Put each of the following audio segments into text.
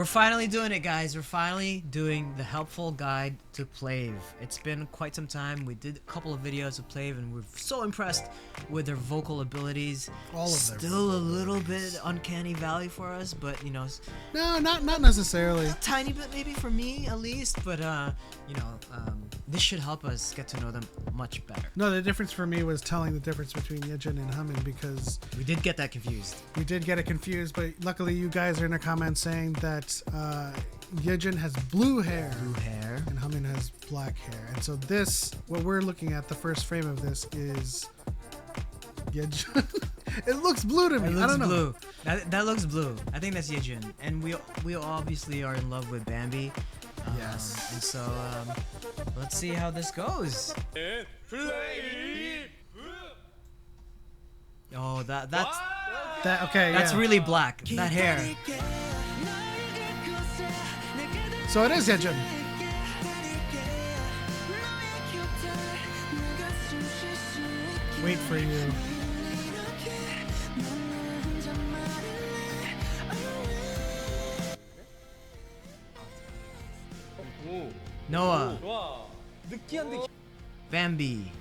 We're finally doing it, guys. We're finally doing the helpful guide to Plave. It's been quite some time. We did a couple of videos of Plave, and we're so impressed with their vocal abilities. All of them. Still a little bit uncanny valley for us, but you know, No, not necessarily. a tiny bit maybe for me at least. But you know, this should help us get to know them much better. No, the difference for me was telling the difference between Yejun and Hamin, because We did get that confused. we did get it confused, but luckily you guys are in the comments saying that Yejun has blue hair Blue hair. and Hamin has black hair. And so this, what we're looking at, the first frame of this is Yejun. It looks blue to me. It I looks don't know. blue. That looks blue. I think that's Yejun, and we obviously are in love with Bambi. Yes. And so let's see how this goes. Oh, that's That okay, that's yeah. really black. That hair. So it is Yejun. Wait for you. Noah. Bambi.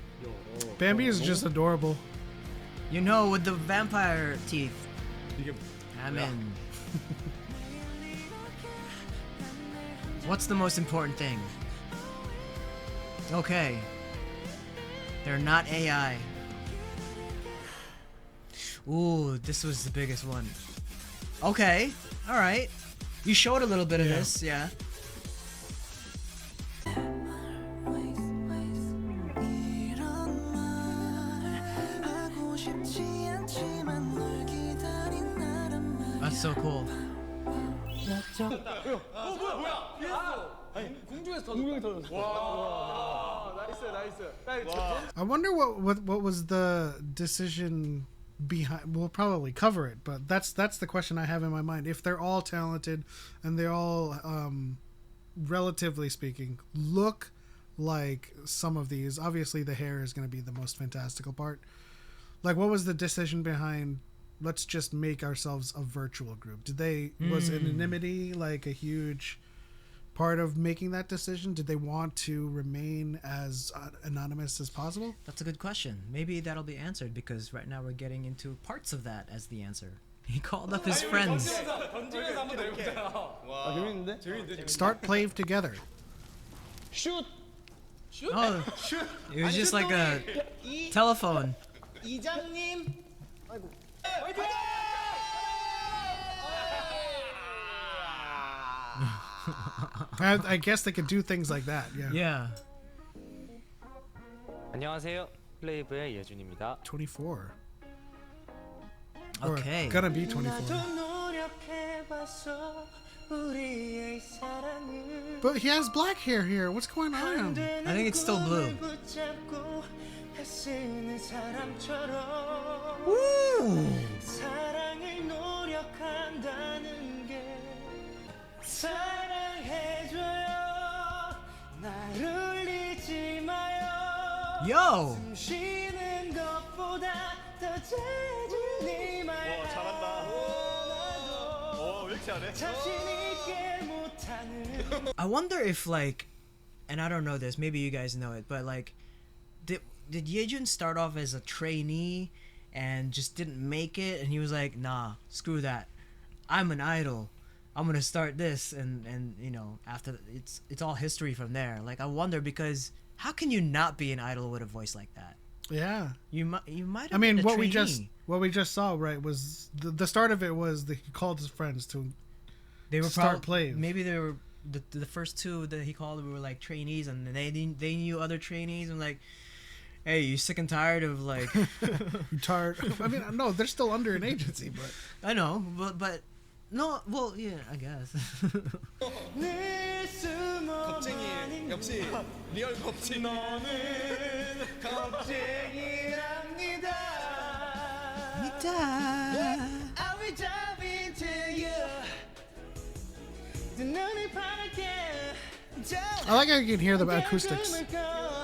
Bambi is just adorable. You know, with the vampire teeth. Hamin. What's the most important thing? Okay. They're not AI. Ooh, this was the biggest one. Okay. Alright. You showed a little bit of Yeah. this, yeah. That's so cool. I wonder what was the decision behind. We'll probably cover it, but that's the question I have in my mind. If they're all talented and they're all, relatively speaking, look like some of these. Obviously, the hair is going to be the most fantastical part. Like, what was the decision behind? Let's just make ourselves a virtual group. Was anonymity like a huge part of making that decision? Did they want to remain as anonymous as possible? That's a good question. Maybe that'll be answered because right now we're getting into parts of that as the answer. He called up his friends. Start Plave together. Oh, it was just like a telephone. 이장님. I guess they could do things like that. Yeah. Yeah. 안녕하세요. 플레이브의 예준입니다. 24. Or Okay. gonna be 24. But he has black hair here. What's going on? I think it's still blue. Ooh. Yo. I wonder if like, and I don't know this, maybe you guys know it, but like, did Yejun start off as a trainee and just didn't make it, and he was like, nah, screw that, I'm an idol, I'm gonna start this, and you know, after it's all history from there. Like, I wonder, because how can you not be an idol with a voice like that? Yeah. You might have I mean, been a what we trainee. just saw, right, was the start of it was he called his friends to They were start probably Plave. maybe they were the first two that he called were like trainees, and they knew other trainees, and like, hey, you sick and tired of like You tired? I mean, no, they're still under an agency, but I know, but no, well, yeah, I guess. 겁쟁이 역시 리얼 겁쟁이. 너는 겁쟁이랍니다. I will jump into you. 눈을 파랗게. I like how you can hear the acoustics.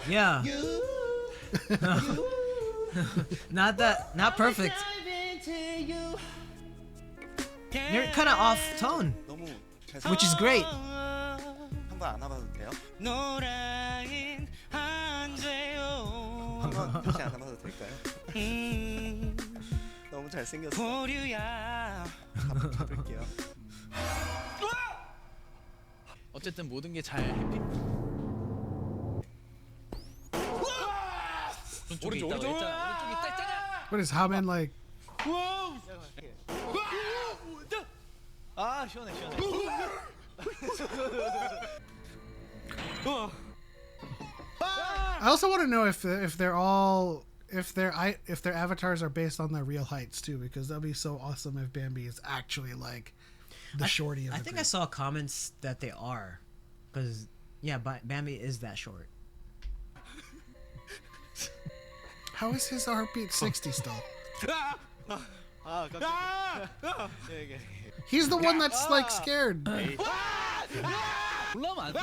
Yeah. Not perfect. You're kind of off tone. 너무 which is great. 한번 안아봐도 돼요? 노라인 안 돼요. 한번 다시 안아봐도 될까요? 너무 잘생겼어. 보류야. 잡을게요. 어쨌든 모든 게 잘 해피. 오른쪽에 있다고 했잖아. 오른쪽에 있다 했잖아. What is Hamin like? 아 시원해 시원해. I also want to know if they're all if their avatars are based on their real heights too, because that'd be so awesome if Bambi is actually like the shorty of the I think group. I saw comments that they are, because yeah, Bambi is that short. How is his heartbeat 60 still? 아 깜짝이야. He's the one that's like scared. 올라오면 안 돼.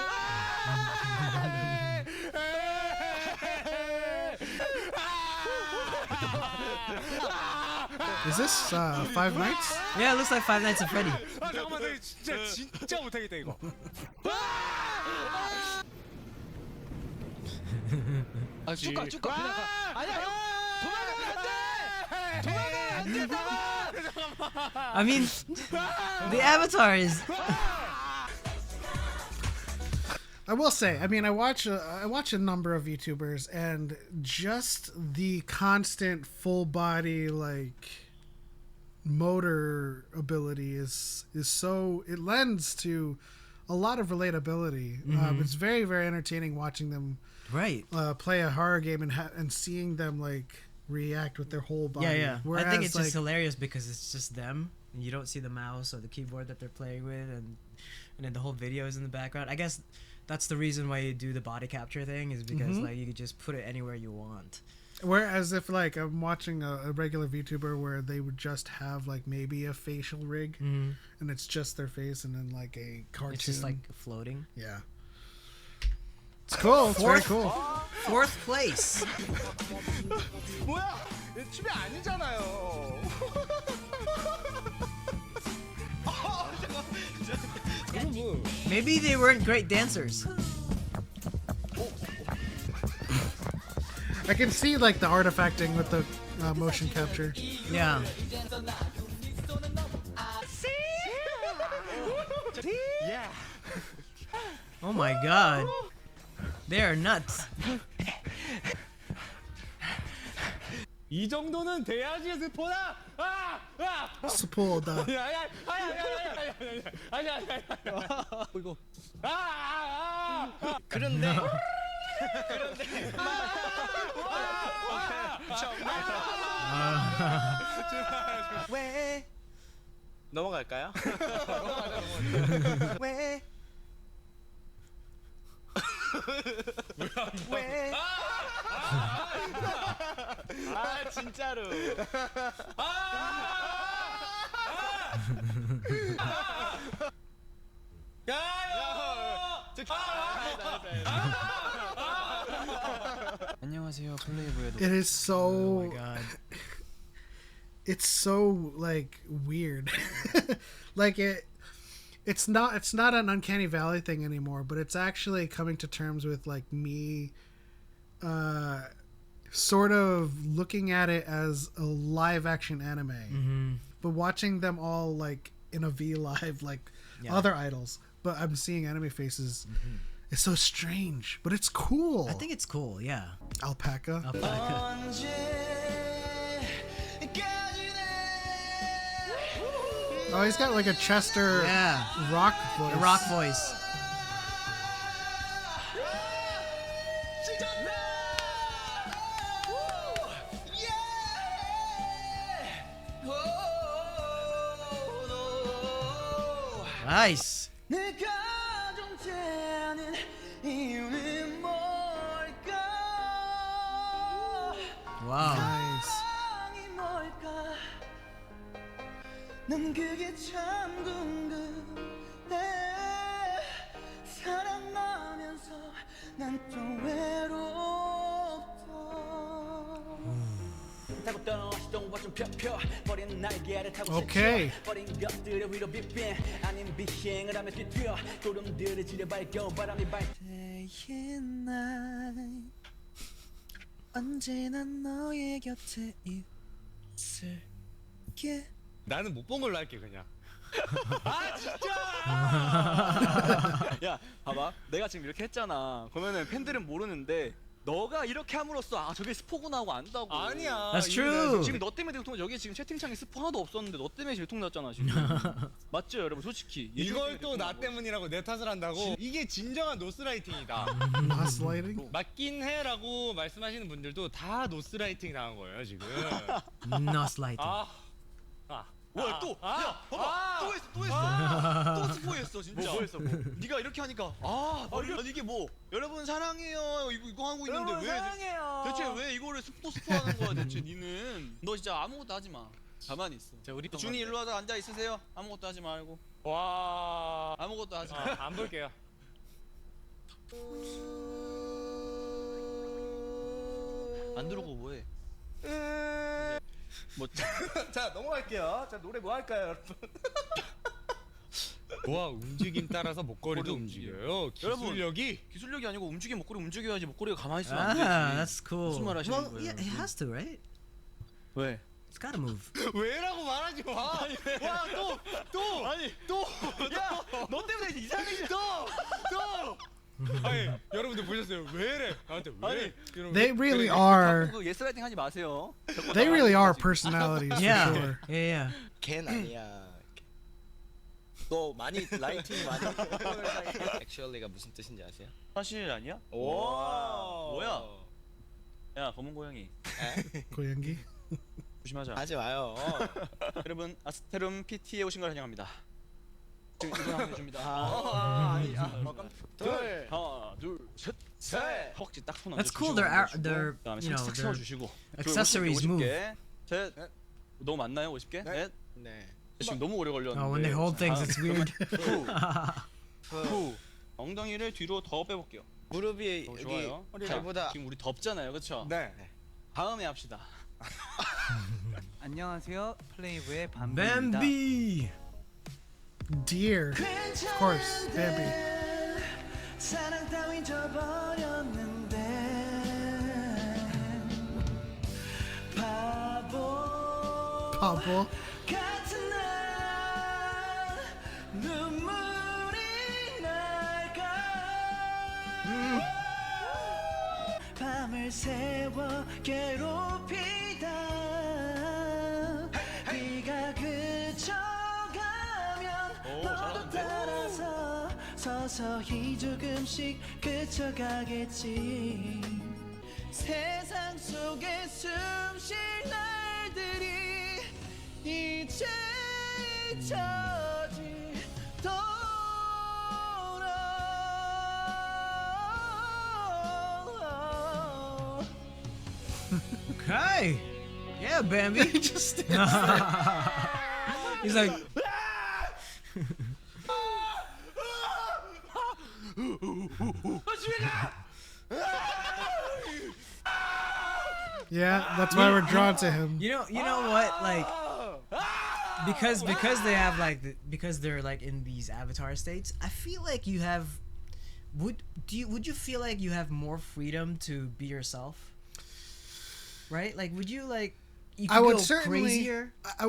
Is this Five Nights? Yeah, it looks like Five Nights at Freddy. 아 잠깐만, 나 진짜 못하겠다 이거. 아 쭉가 쭉가 그냥 가. 아니야 형. 도망가면 안 돼. 도망가면 안 돼. I mean, the avatar is. I will say, I mean, I watch a number of YouTubers, and just the constant full body like motor ability is so, it lends to a lot of relatability. It's very, very entertaining watching them Right. play a horror game and seeing them like react with their whole body. Yeah, yeah. Whereas, I think it's like, just hilarious because it's just them, and you don't see the mouse or the keyboard that they're playing with, and then the whole video is in the background. I guess that's the reason why you do the body capture thing, is because like you could just put it anywhere you want. Whereas if like I'm watching a regular VTuber where they would just have like maybe a facial rig and it's just their face, and then like a cartoon. It's just like floating. Yeah. It's cool. It's very cool. Fourth place. 뭐야? 얘 춤이 아니잖아요. Maybe they weren't great dancers. I can see like the artifacting with the motion capture. Yeah. Yeah. Oh my god. They are nuts. 이 정도는 돼야지 스포다. 아! 아! Spoda. 아니야. 이거 그런데 왜 넘어갈까요? 왜? 왜? 아 진짜로. 안녕하세요 플레이브에도. It is so. Oh my god. It's so like weird. Like it's not an uncanny valley thing anymore, but it's actually coming to terms with like me sort of looking at it as a live action anime, but watching them all like in a V live like other idols, but I'm seeing anime faces. It's so strange, but it's cool. I think it's cool, yeah. Alpaca. Oh, he's got like a Chester Yeah. rock voice. The rock voice. Nice. Wow. Nice. 난 그게 참 궁금해 사랑하면서 난 또 외롭다 손 펴 버린 날개를 타고 오케이. 스쳐 버린 것들을 위로 빗빈 아닌 비행을 하며 뛰어 구름들을 지려 밝혀 바람이 발 Day and night 언제나 너의 곁에 있을게. 나는 못 본 걸로 할게 그냥. 야, 봐봐. 내가 지금 이렇게 했잖아. 그러면은 팬들은 모르는데 너가 이렇게 함으로써 아 저게 스포구나 하고 안다고. 아니야. That's 이거 true. 지금 너 때문에 대통 여기 지금 채팅창에 스포 하나도 없었는데 너 때문에 질통 났잖아 지금. 맞죠, 여러분? 솔직히. 이걸 또 나 때문이라고 내 탓을 한다고? 이게 진정한 노스라이팅이다. Gaslighting. 맞긴 해라고 말씀하시는 분들도 다 노스라이팅 당한 거예요 지금. Gaslighting. 뭐야 또? 야, 봐봐. 또 했어. 또 스포했어 진짜. 뭐 했어? 네가 이렇게 하니까 아니 이게 뭐 여러분 사랑해요 이거 하고 있는데 왜 사랑해요. 대체 왜 이거를 스포하는 거야 대체 니는? 너 진짜 아무것도 하지 마. 가만히 있어. 자, 우리 준이 일로 와서 앉아 있으세요. 아무것도 하지 말고. 와. 아무것도 하지 마. 안 볼게요. 안 들어오고 뭐해? 뭐 자 넘어갈게요. 자 노래 뭐 할까요 여러분? 와 움직임 따라서 목걸이도 목걸이 움직여요. 여러분. 기술력이. 기술력이 아니고 움직임 목걸이 움직여야지 목걸이가 가만히 있으면 안 Ah, 되지. that's cool. 무슨 말 하시는 Well, 거예요? yeah, it has to, right? 왜? It's gotta move. 왜라고 말하지 마. 와또 아니 또. 너 때문에 이상해져. 또! 아니 여러분들 보셨어요? 왜래? 나한테 왜? 아니, 여러분, They really are. 그 예스라이팅 하지 마세요. They really are personalities for Yeah, sure. yeah, yeah. 걘 아니야. 너 많이 라이팅 많이. Actually가 무슨 뜻인지 아세요? 사실 아니야? 오. 뭐야? 야 검은 고양이 고양이. 조심하자. 하지 마요. 여러분 아스테룸 PT에 오신 걸 환영합니다. 지금 이동하게 해줍니다. 둘. 하나 둘셋 셋. 허벅지 딱 손 That's 얹어주시고 cool. They're 그다음에 you know, 싹 their 세워주시고 accessories move. 셋 너무 많나요? 50개? 넷 네. 지금 너무 오래 걸렸는데 Oh, when they hold things, it's weird. 후 엉덩이를 뒤로 더 빼볼게요. 무릎이 여기 좋아요. 발보다. 지금 우리 덥잖아요, 그렇죠? 네. 다음에 합시다. 안녕하세요. 플레이브의 밤비입니다. Bambi. Deer. Of course, Bambi. 사랑 따윈 져버렸는데 바보 Pablo. 같은 날 눈물이 날까 밤을 새워 괴롭히다 비가 그쳐가면 너도 따라서 서서히 조금씩 그쳐가겠지 세상 속에 숨쉴 날들이 이제 잊혀지도록 Okay. Yeah, Bambi. Just He's like, yeah, that's why we're drawn to him. you know what? Like, because they have like because they're like in these avatar states. I feel like you have. Would you feel like you have more freedom to be yourself? Right? Like, would you like? You could I would go certainly. crazier. I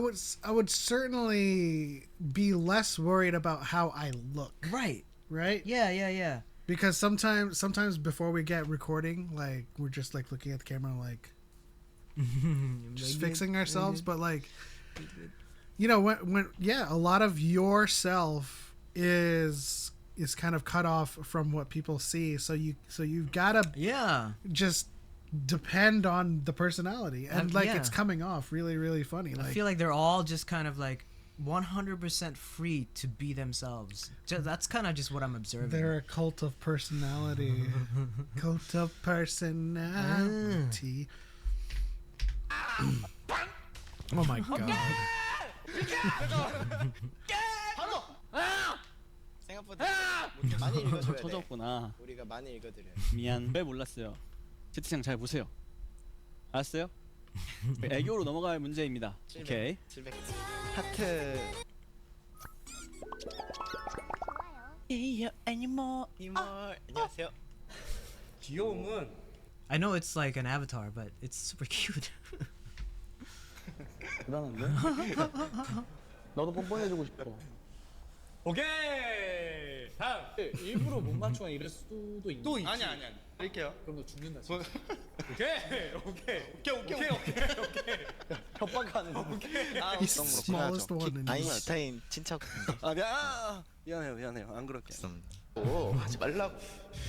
would certainly be less worried about how I look. Right. Right. Yeah. Because sometimes before we get recording, like we're just like looking at the camera, like just fixing ourselves. But like, you know, when a lot of yourself is kind of cut off from what people see. So you've gotta Yeah. just depend on the personality, and like yeah. it's coming off really, really funny. I Like, feel like they're all just kind of like 100% free to be themselves. That's kind of just what I'm observing. they're a cult of personality. Cult of personality. Oh my god. 생각보다 많이 읽어줘야 돼. 터졌구나. 우리가 많이 읽어드려요. 미안. 왜 몰랐어요? 채팅창 잘 보세요. 알았어요? 애교로 넘어갈 문제입니다. 오케이. 700. 하트. 이요 애니멀. 안녕하세요. 귀여움은 I know it's like an avatar, but it's super cute. 대단한데? 나도 뽀뽀해주고 싶어. 오케이. 다음. 일부러 못 맞추거나 이럴 수도 있는. 또 있지. 아니. 드릴게요. 그럼 너 죽는다. 오케이. 협박하는. 아, He's the smallest one in this. 아인슈타인 친척. 미안해요. 안 그렇게. 죄송합니다. 오, 하지 말라고.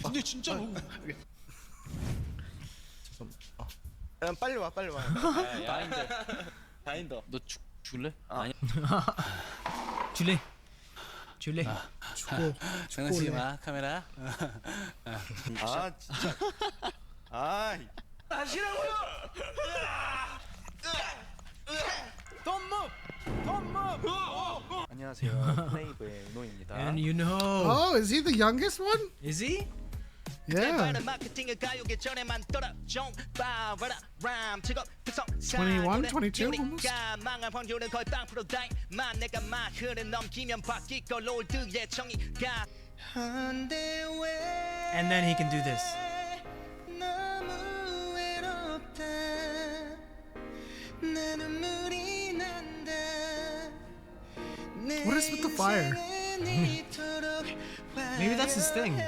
근데 진짜 너무. 빨리 와. 다인더. 너 죽을래? 아니. 줄래? 줄래? 죽고 장난치지 마 카메라. 아 진짜. 아이. 안녕하세요. 플레이브의 은호입니다. And you know. Oh, is he the youngest one? Is he? Yeah. 21, 22 almost. And then he can do this. What is with the fire? Maybe that's his thing.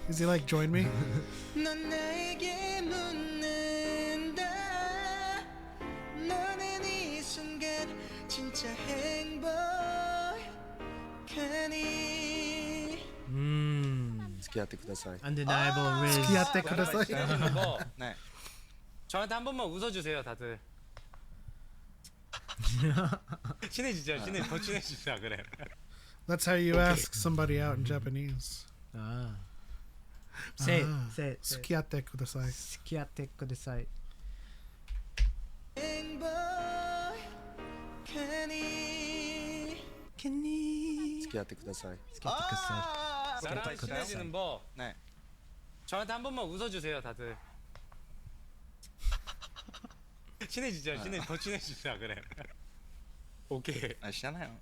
Is he like join me? 스키야테 쿠다사이. Undeniable Riz. Skiyate kudasai. 잘하시는 거. 네. 저한테 한 번만 웃어주세요, 다들. 친해지자, 더 친해지자 그래. That's how you ask somebody out in Japanese. Ah. Say it. Ah. Say it. Say it. Skiyate kudasai. Skiyate kudasai. 스키야테 쿠다사이. Skiyate kudasai. 나랑 친해지는 법. 네. 저한테 한 번만 웃어주세요, 다들. 친해지자, 더 친해지자 그래. 오케이. 아시잖아요.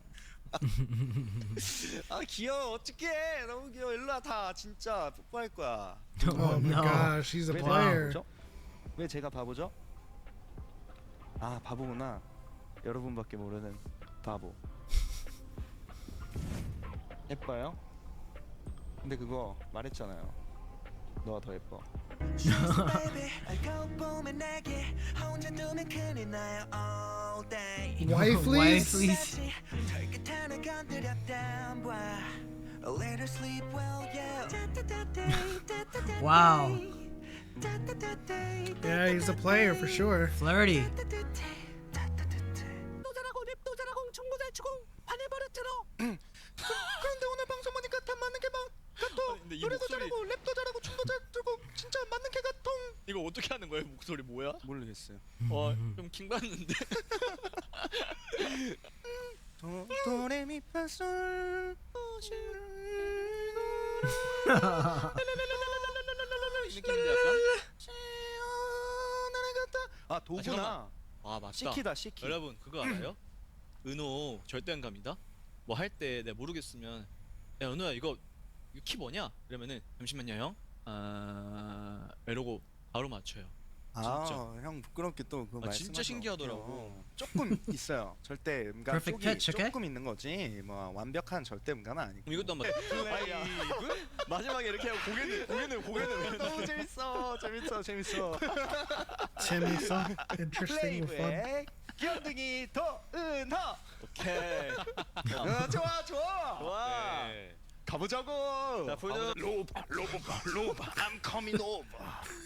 아 귀여워. 어떡해. 너무 귀여워. 일로 와 다. 진짜 뽀뽀할 거야. Oh my no. gosh, he's a 왜 player. 바보죠? 왜 제가 바보죠? 아 바보구나. 여러분밖에 모르는 바보. 예뻐요? 근데 그거 말했잖아요. 너가 더 예뻐. Wife, Wife, please. please. Wow. Yeah, he's a player for sure. Flirty. 그런데 오늘 방송 보니까 다 맞는 게 같아. 노래도 잘하고 랩도 잘하고 춤도 잘 추고 진짜 맞는 개 같아. 이거 어떻게 하는 거예요? 목소리 뭐야? 모르겠어요. 좀 킹 받는데. 도레미파솔 이 느낌인데 약간? 아 도구나. 아 맞다. 시키다 시키. 여러분 그거 알아요? 은호 절대감이다. 뭐 할 때 내가 모르겠으면 야 은호야 이거 키 뭐냐? 이러면은 잠시만요 형. 이러고 바로 맞춰요. 형 부끄럽게 또 그거 진짜 말씀하셔. 신기하더라고. 조금 있어요. 절대음감 Perfect 쪽이 pitch, okay? 조금 있는 거지. 뭐 완벽한 절대음감은 아니고. 그럼 이것도 한번. 마지막에 이렇게 하고 고개는 너무 재밌어. 재밌어. Interesting. Fun. 플레이브의 귀염둥이 도은호. 오케이. 좋아. 네. 가보자고. 자 보여줘. 로바. I'm coming over.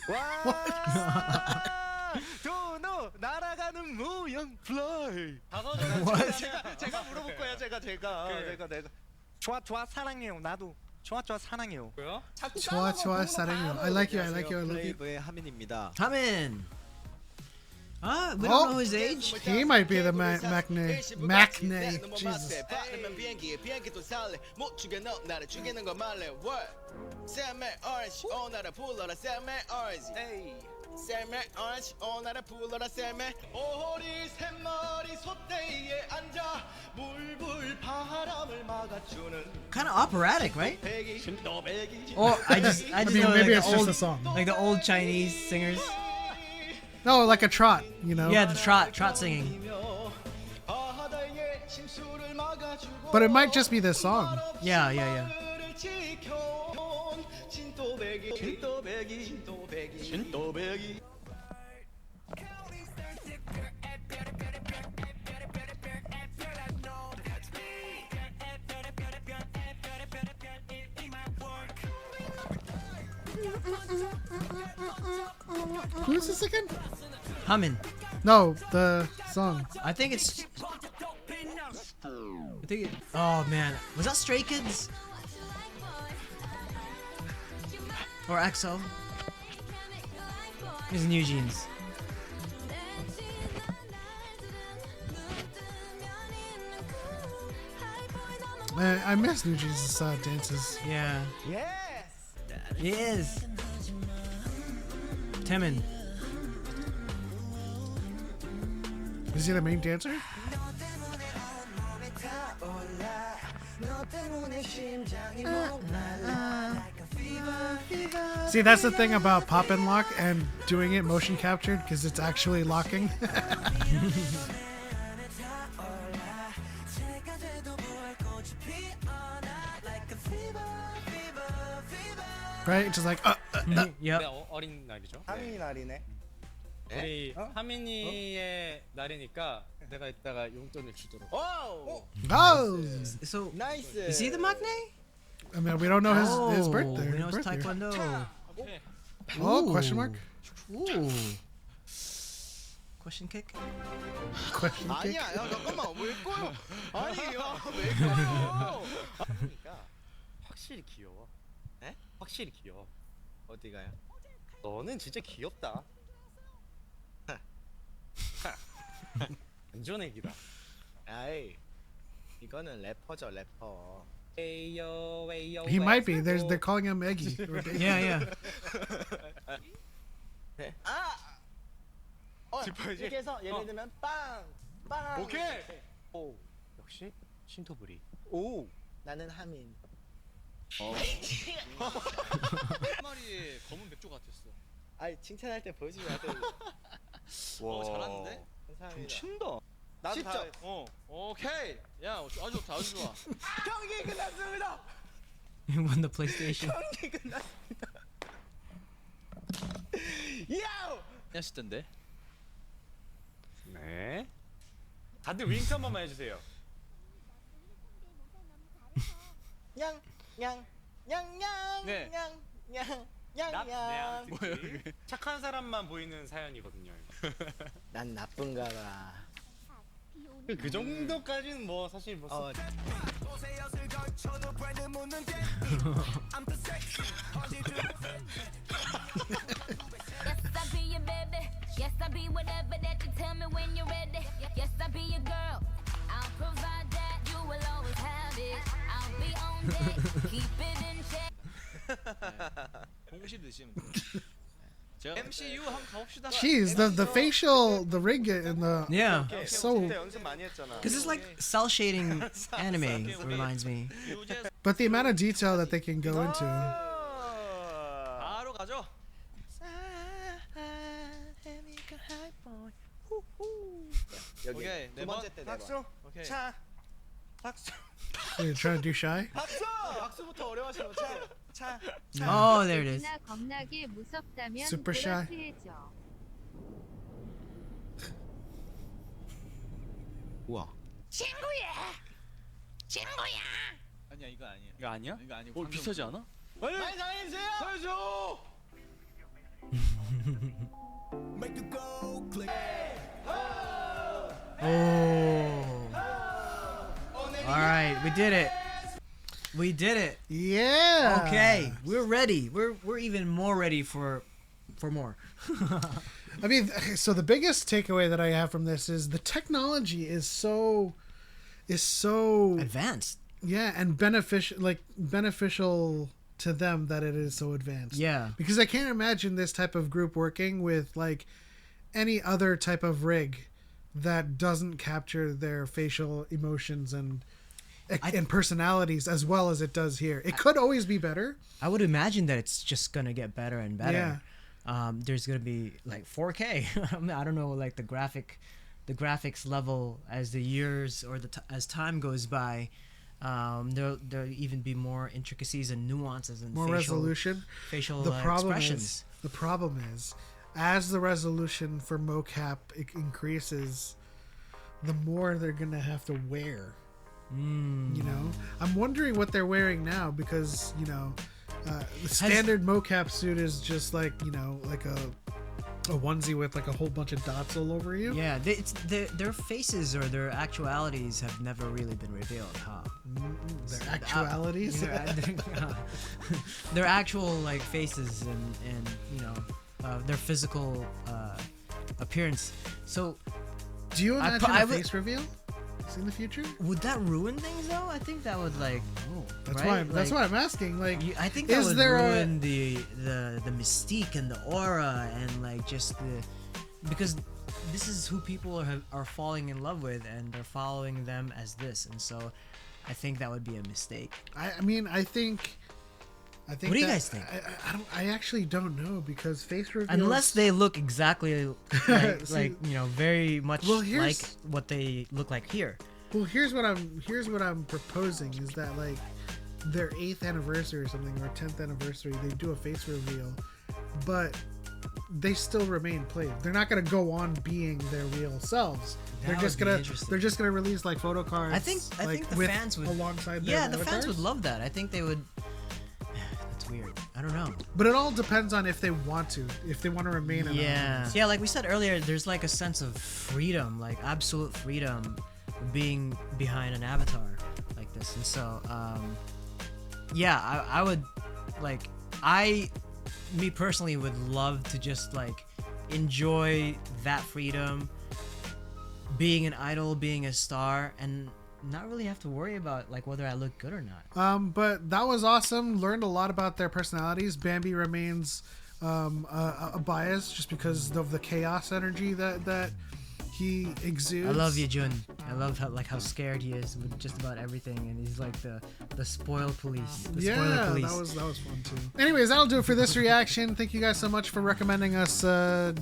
와. 도노 날아가는 모형 플라이. 제가 물어볼 거야. 제가. 좋아 사랑해요. 나도. 좋아 사랑해요. 뭐야? 좋아 사랑해요. I like you. 플레이브의 하민입니다. Hamin. We don't know his age. He might be the Macne. Jesus. Kind of operatic, right? Or I just mean, know maybe like it's the just old, a song. like the old Chinese singers. No, like a trot, you know. Yeah, the trot singing. But it might just be this song. Yeah. Who's this again? Hamin. No, the song. I think it's. Oh man, was that Stray Kids? Or EXO? It's New Jeans. I miss New Jeans' dances. Yeah. He is. Taemin. Is he the main dancer? See, that's the thing about pop and lock and doing it motion captured because it's actually locking. Right? Just like, Yep. 어린 날이죠. 하민이 날이네. 우리 하민이의 날이니까 내가 이따가 용돈을 주도록. 오! oh! So, 나이스. is he the maknae? I mean, we don't know his birthday. We know it's birth year. Taekwondo. 오케이. Oh, Ooh. question mark? Ooh. Question kick? Question kick? 아니야, 야 잠깐만 왜 꺼요? 아니야 왜 꺼요? 그러니까 확실히 귀여워. 에? 확실히 귀여워. 어디가요? 너는 진짜 귀엽다. 완전 애기다. 아이 이거는 래퍼죠 래퍼. 에이요 에이요. He might be. They're calling him Eggy. Yeah. 아! 짚어야지. 이렇게 해서 예를 들면 빵! 빵! 오케이. 오 역시 신토부리. 오! 나는 하민. 한 마리의 검은 백조 같았어. 아이 칭찬할 때 보여주면 돼. 잘하는데? 감사합니다. 친다. 나도 진짜. 다 오케이. 야, 아주 좋다, 아주 좋아. 경기 끝났습니다. You won the PlayStation. 경기 끝났습니다. 야우! 했을 텐데. 네. 다들 윙크 한 번만 해주세요. 냥! 냥! 냥! 냥! 네. 냥! 냥! 냥! 냥. 냥! 특히 착한 사람만 보이는 사연이거든요. 난 나쁜가 봐. 그 정도까지는 뭐 사실 뭐. Yes, I be your baby. Yes, I be whatever that you tell me when you're ready. Yes, I be your girl. I'll provide that. You will always have it. I'll be on deck. Keep it in check. 공실 드시면 돼. 제가 MCU 한번 가봅시다. Jeez, the facial, the rig and the Yeah. so. 연습 많이 했잖아. Because it's like cell shading anime, reminds me. But the amount of detail that they can go into. 바로 가죠. 여기 오케이, 두 네 번째 번. 때 박수. 오케이. 차. 박수. You're trying to do shy? 박수. 박수부터 어려워지는 차. 차. Oh, there it is. 나 겁나게 무섭다면 Super shy. 해줘. 우와. 친구야. 아니야, 이거 아니야. 이거 아니야? 이거 아니고. 비슷하지 않아? 많이 사랑해주세요. 살려줘. Oh. All right, we did it. We did it. Yeah. Okay, we're ready. We're even more ready for more. I mean, so the biggest takeaway that I have from this is the technology is so Advanced. yeah, and beneficial to them that it is so advanced. Yeah. Because I can't imagine this type of group working with like any other type of rig that doesn't capture their facial emotions and personalities as well as it does here. It could always be better. I would imagine that it's just gonna get better and better. Yeah. There's gonna be like 4K. I mean, I don't know, like the graphics level as the years or as time goes by. There'll even be more intricacies and nuances and More resolution. Facial The expressions. problem is, as the resolution for mocap increases, the more they're gonna have to wear. You know, I'm wondering what they're wearing now because the standard mocap suit is just like like a onesie with like a whole bunch of dots all over you. Yeah, their faces or their actualities have never really been revealed, huh? Their actualities. Their actual like faces and their physical appearance. So, do you imagine a face reveal in the future? Would that ruin things though? I think that would like. That's why I'm asking. Like, I think that would ruin the mystique and the aura and like just because this is who people are falling in love with and they're following them as this, and so I think that would be a mistake. I think. What do you guys think? I actually don't know because face reveals. Unless they look exactly like very much like what they look like here. Well, here's what I'm proposing is that like their 8th anniversary or something or 10th anniversary they do a face reveal, but they still remain Plave. They're not gonna go on being their real selves. They're just gonna release like photo cards. I think the fans would alongside their the avatars. fans would love that. I think they would. Weird. I don't know. But it all depends on if they want to remain anonymous. Yeah, like we said earlier, there's like a sense of freedom, like absolute freedom being behind an avatar like this. And so I would like me personally would love to just like enjoy that freedom, being an idol, being a star, and not really have to worry about like whether I look good or not. But that was awesome. Learned a lot about their personalities. Bambi remains a bias just because of the chaos energy that he exudes. I love Yejun. I love how scared he is with just about everything, and he's like the spoiled police. Spoiler police. That was fun too. Anyways, that'll do it for this reaction. Thank you guys so much for recommending us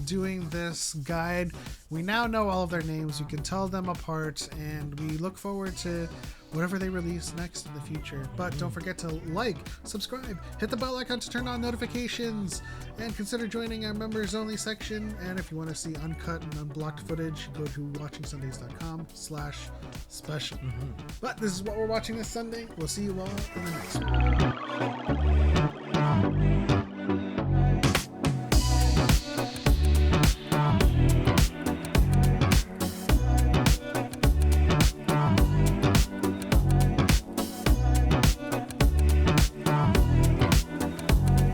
doing this guide. We now know all of their names. We can tell them apart, and we look forward to whatever they release next in the future. But don't forget to like, subscribe, hit the bell icon to turn on notifications, and consider joining our members only section. And if you want to see uncut and unblocked footage, go to watchingsundays.com/special. But this is what we're watching this Sunday. We'll see you all in the next one.